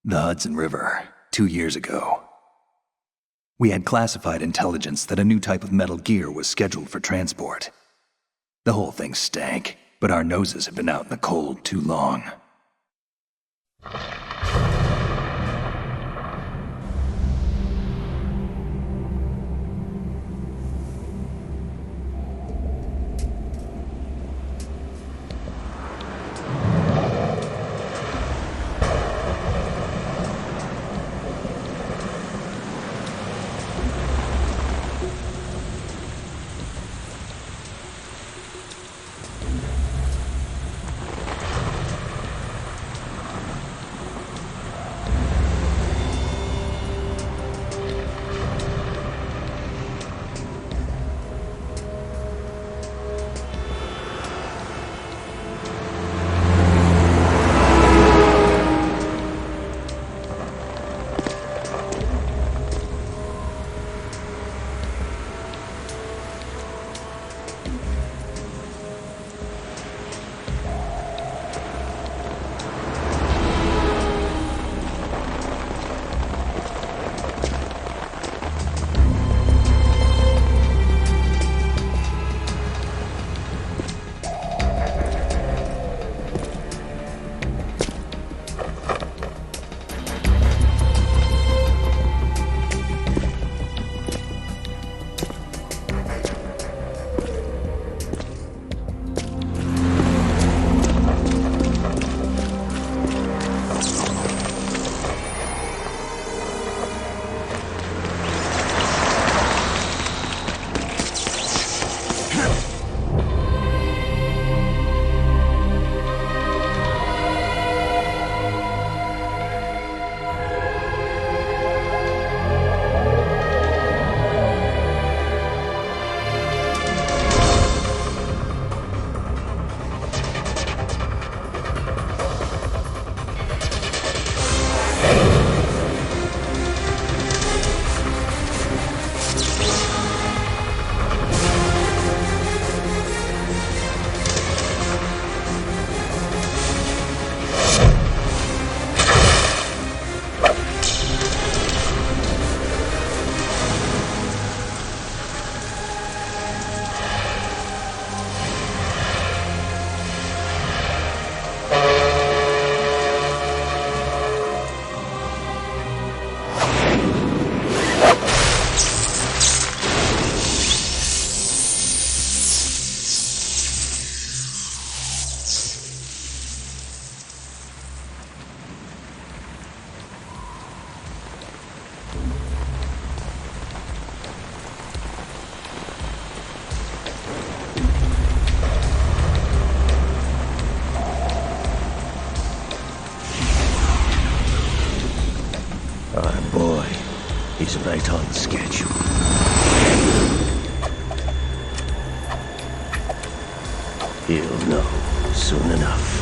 The Hudson River, 2 years ago. We had classified intelligence that a new type of metal gear was scheduled for transport. The whole thing stank, but our noses had been out in the cold too long. He's right on schedule. He'll know soon enough.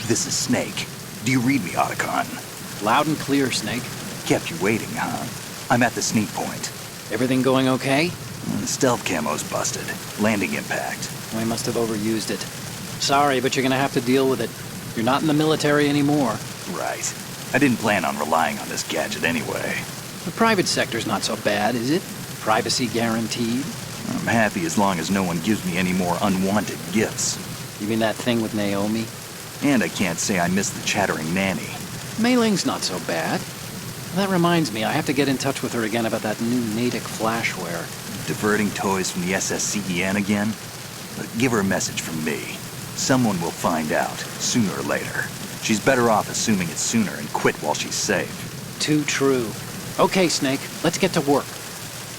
This is Snake. Do you read me, Otacon? Loud and clear, Snake. Kept you waiting, huh? I'm at the sneak point. Everything going okay? The stealth camo's busted. Landing impact. We must have overused it. Sorry, but you're gonna have to deal with it. You're not in the military anymore. Right. I didn't plan on relying on this gadget anyway. The private sector's not so bad, is it? Privacy guaranteed? I'm happy as long as no one gives me any more unwanted gifts. You mean that thing with Naomi? And I can't say I miss the chattering nanny. Mei Ling's not so bad. That reminds me, I have to get in touch with her again about that new Natick flashware. Diverting toys from the SSCEN again? But give her a message from me. Someone will find out, sooner or later. She's better off assuming it sooner and quit while she's safe. Too true. Okay, Snake, let's get to work.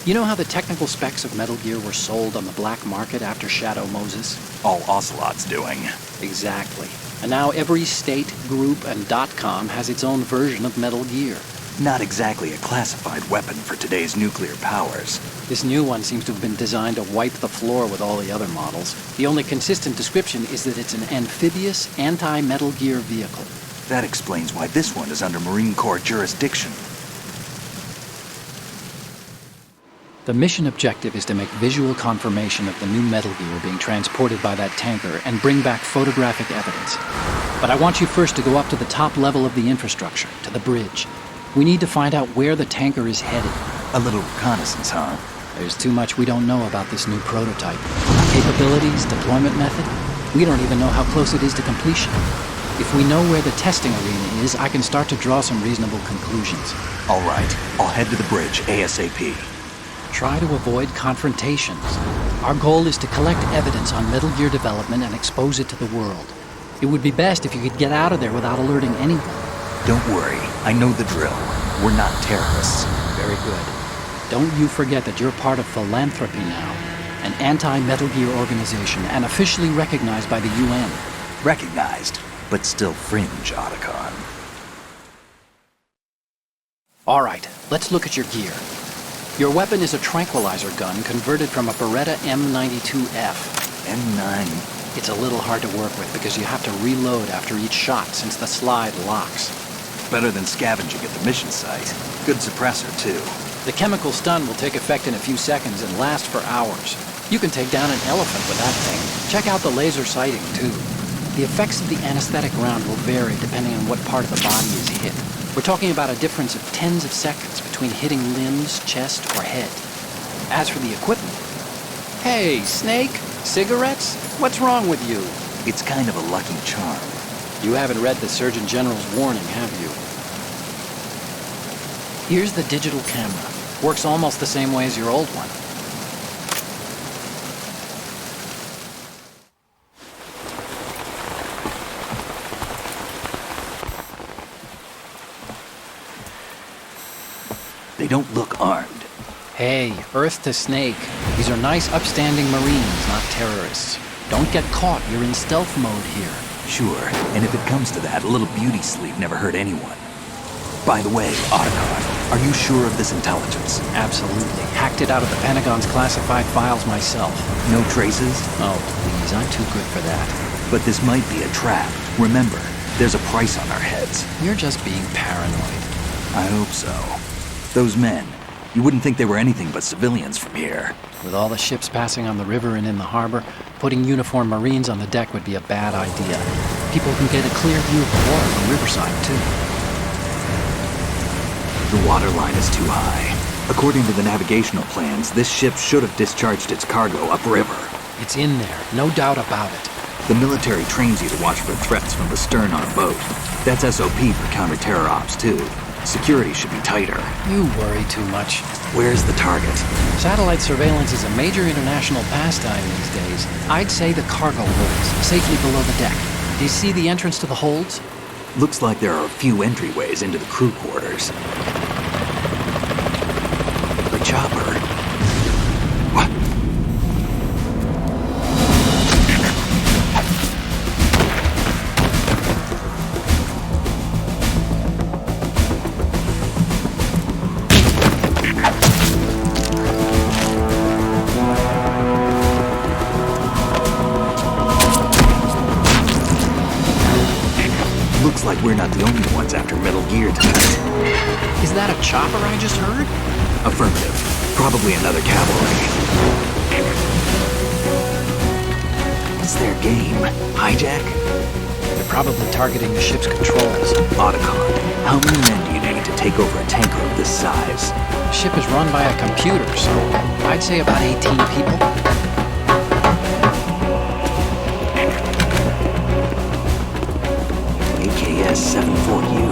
You know how the technical specs of Metal Gear were sold on the black market after Shadow Moses? All Ocelot's doing. Exactly. And now every state, group, and .com has its own version of Metal Gear. Not exactly a classified weapon for today's nuclear powers. This new one seems to have been designed to wipe the floor with all the other models. The only consistent description is that it's an amphibious, anti-Metal Gear vehicle. That explains why this one is under Marine Corps jurisdiction. The mission objective is to make visual confirmation of the new Metal Gear being transported by that tanker and bring back photographic evidence. But I want you first to go up to the top level of the infrastructure, to the bridge. We need to find out where the tanker is headed. A little reconnaissance, huh? There's too much we don't know about this new prototype. Capabilities, deployment method. We don't even know how close it is to completion. If we know where the testing arena is, I can start to draw some reasonable conclusions. All right, I'll head to the bridge ASAP. Try to avoid confrontations. Our goal is to collect evidence on Metal Gear development and expose it to the world. It would be best if you could get out of there without alerting anyone. Don't worry, I know the drill. We're not terrorists. Very good. Don't you forget that you're part of Philanthropy now, an anti-Metal Gear organization and officially recognized by the UN. Recognized, but still fringe, Otacon. All right, let's look at your gear. Your weapon is a tranquilizer gun converted from a Beretta M92F. M9. It's a little hard to work with because you have to reload after each shot since the slide locks. Better than scavenging at the mission site. Good suppressor, too. The chemical stun will take effect in a few seconds and last for hours. You can take down an elephant with that thing. Check out the laser sighting, too. The effects of the anesthetic round will vary depending on what part of the body is hit. We're talking about a difference of tens of seconds between hitting limbs, chest, or head. As for the equipment... Hey, Snake? Cigarettes? What's wrong with you? It's kind of a lucky charm. You haven't read the Surgeon General's warning, have you? Here's the digital camera. Works almost the same way as your old one. They don't look armed. Hey, Earth to Snake. These are nice, upstanding Marines, not terrorists. Don't get caught. You're in stealth mode here. Sure, and if it comes to that, a little beauty sleep never hurt anyone. By the way, Otacon, are you sure of this intelligence? Absolutely. Hacked it out of the Pentagon's classified files myself. No traces? Oh, please, I'm too good for that. But this might be a trap. Remember, there's a price on our heads. You're just being paranoid. I hope so. Those men, you wouldn't think they were anything but civilians from here. With all the ships passing on the river and in the harbor, putting uniformed Marines on the deck would be a bad idea. People can get a clear view of the water from Riverside, too. The water line is too high. According to the navigational plans, this ship should have discharged its cargo upriver. It's in there, no doubt about it. The military trains you to watch for threats from the stern on a boat. That's SOP for counter-terror ops, too. Security should be tighter. You worry too much. Where's the target? Satellite surveillance is a major international pastime these days. I'd say the cargo holds, safely below the deck. Do you see the entrance to the holds? Looks like there are a few entryways into the crew quarters. The chopper. What? Looks like we're not the only ones after Metal Gear tonight. Is that a chopper I just heard? Affirmative. Probably another cavalry. What's their game? Hijack? They're probably targeting the ship's controls. Otacon, how many men do you need to take over a tanker of this size? The ship is run by a computer, so I'd say about 18 people. AKS 74U.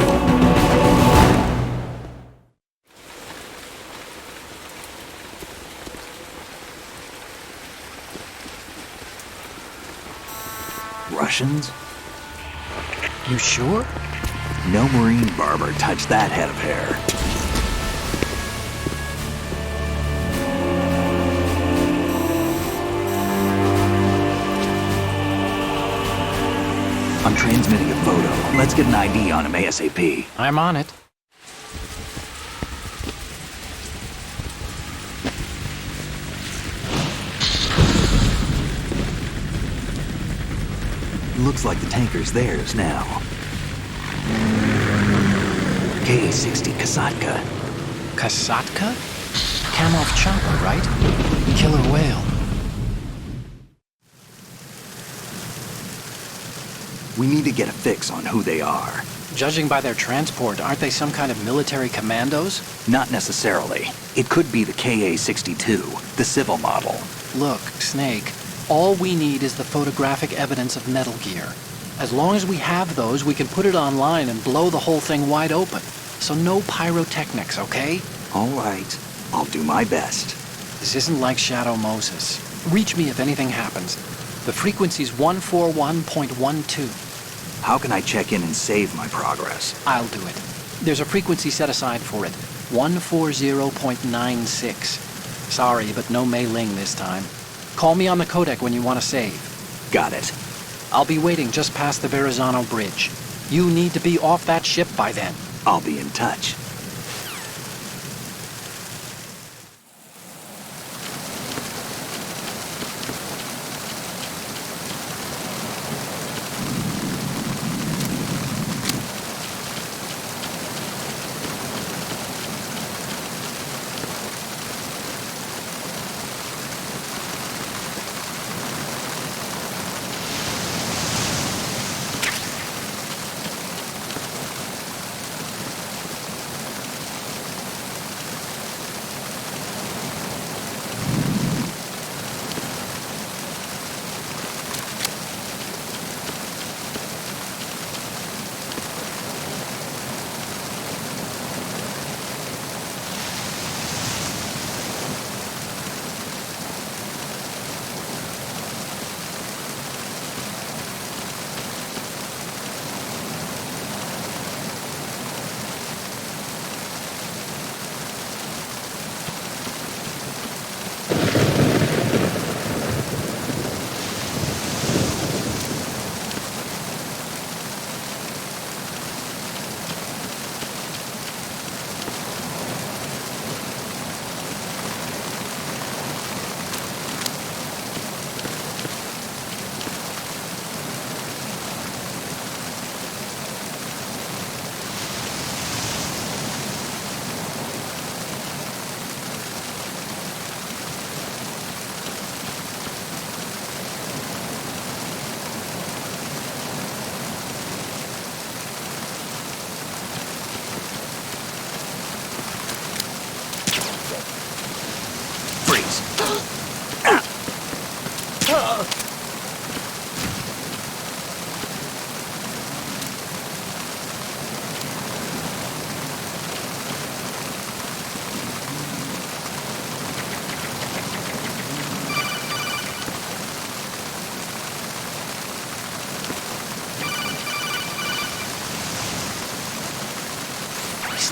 Russians? You sure? No Marine barber touched that head of hair. I'm transmitting a photo. Let's get an ID on him ASAP. I'm on it. Looks like the tanker's theirs now. KA-60 Kasatka. Kasatka? Kamov chopper, right? Killer whale. We need to get a fix on who they are. Judging by their transport, aren't they some kind of military commandos? Not necessarily. It could be the KA-62, the civil model. Look, Snake, all we need is the photographic evidence of Metal Gear. As long as we have those, we can put it online and blow the whole thing wide open. So no pyrotechnics, okay? All right. I'll do my best. This isn't like Shadow Moses. Reach me if anything happens. The frequency's 141.12. How can I check in and save my progress? I'll do it. There's a frequency set aside for it. 140.96. Sorry, but no Mei Ling this time. Call me on the codec when you want to save. Got it. I'll be waiting just past the Verrazano Bridge. You need to be off that ship by then. I'll be in touch.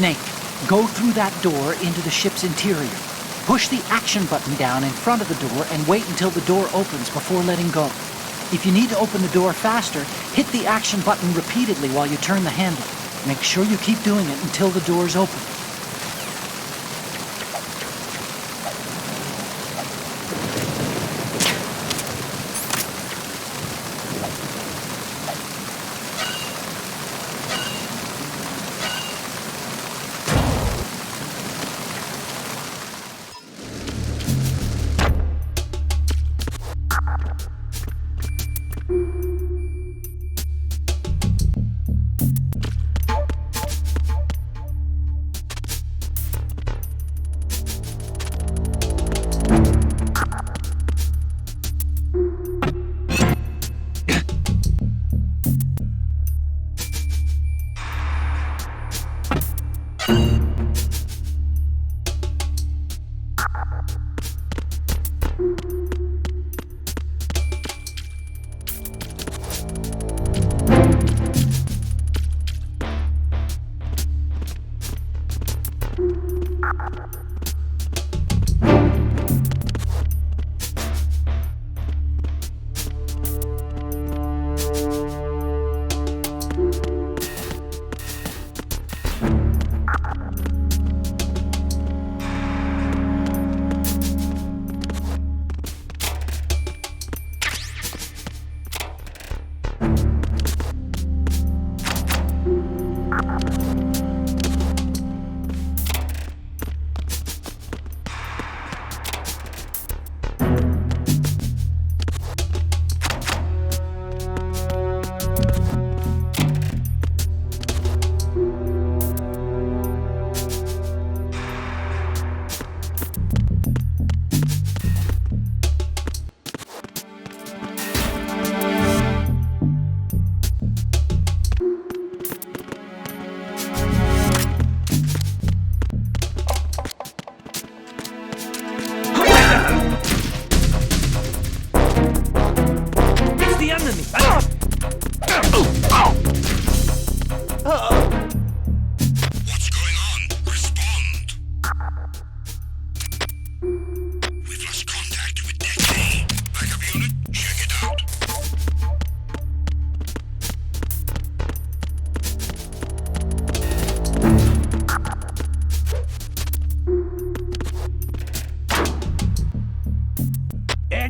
Snake, go through that door into the ship's interior. Push the action button down in front of the door and wait until the door opens before letting go. If you need to open the door faster, hit the action button repeatedly while you turn the handle. Make sure you keep doing it until the door's open.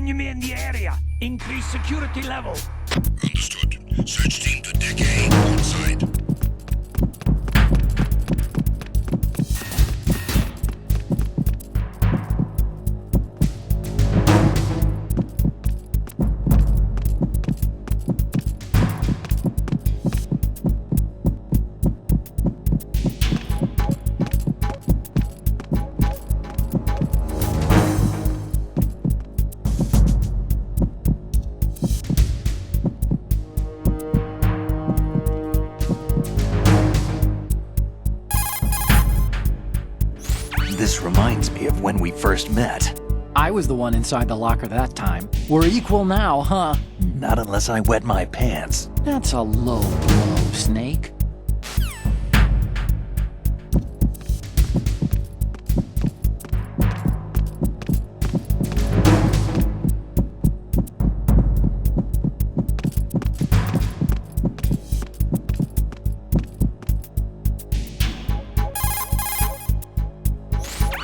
enemy in the area. Increase security level. Understood. Search team to Deck A, outside. This reminds me of when we first met. I was the one inside the locker that time. We're equal now, huh? Not unless I wet my pants. That's a low blow, Snake.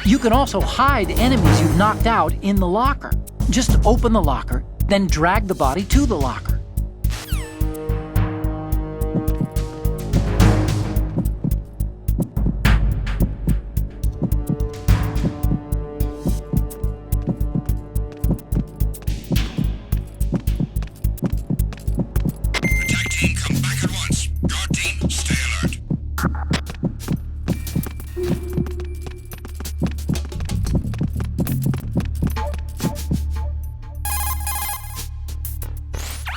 You can also hide enemies you've knocked out in the locker. Just open the locker, then drag the body to the locker. Attack team, come back at once. Guard team, stay alert.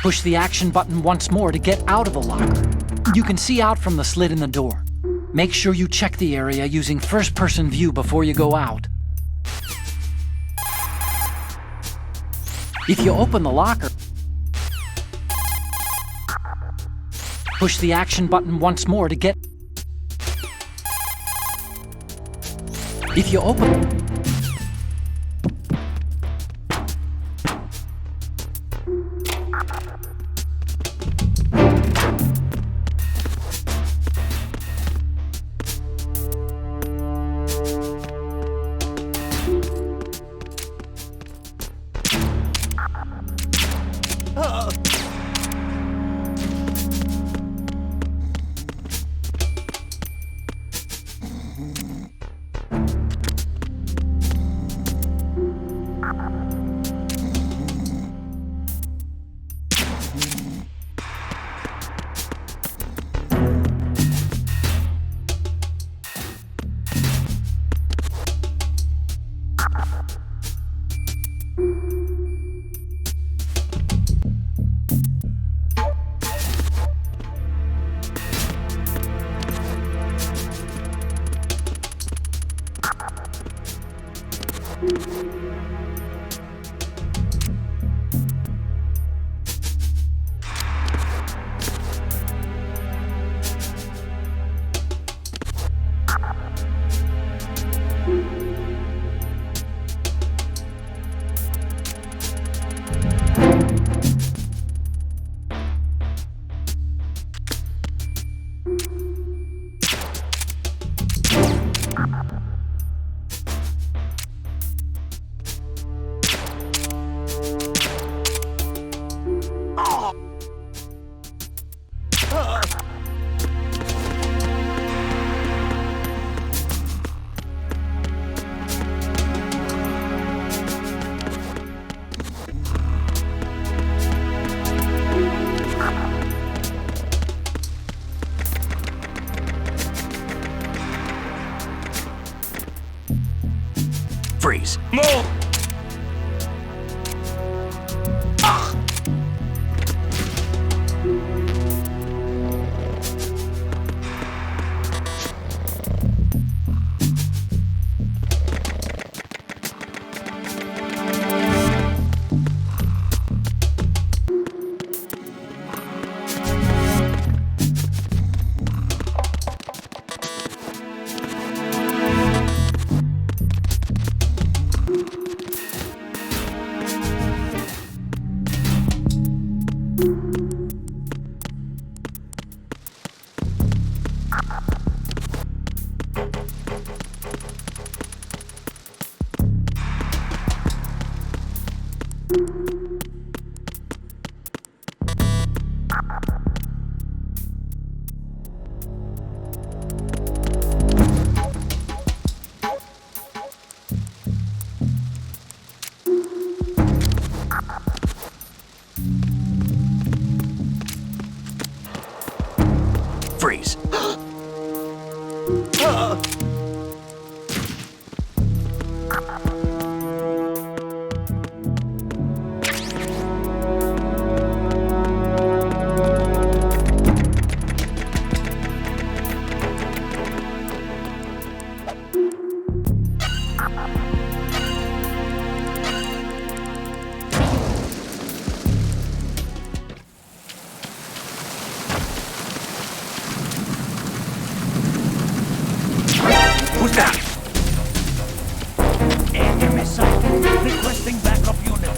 Push the action button once more to get out of the locker. You can see out from the slit in the door. Make sure you check the area using first-person view before you go out. If you open the locker, push the action button once more to get... If you open... Freeze. Who's that? Enemy sighted. Requesting backup unit.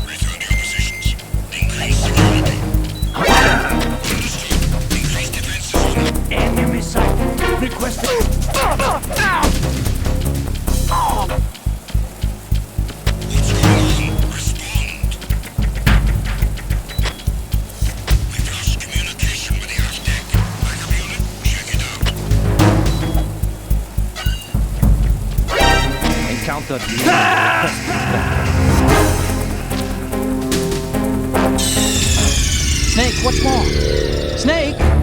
Return to your positions. Increase security. Understood. Increase defenses on the... Enemy sighted. Requesting. What's going on? Respond. We've lost communication with the aft deck. Backup unit, check it out. Encountered the Snake, what's wrong? Snake!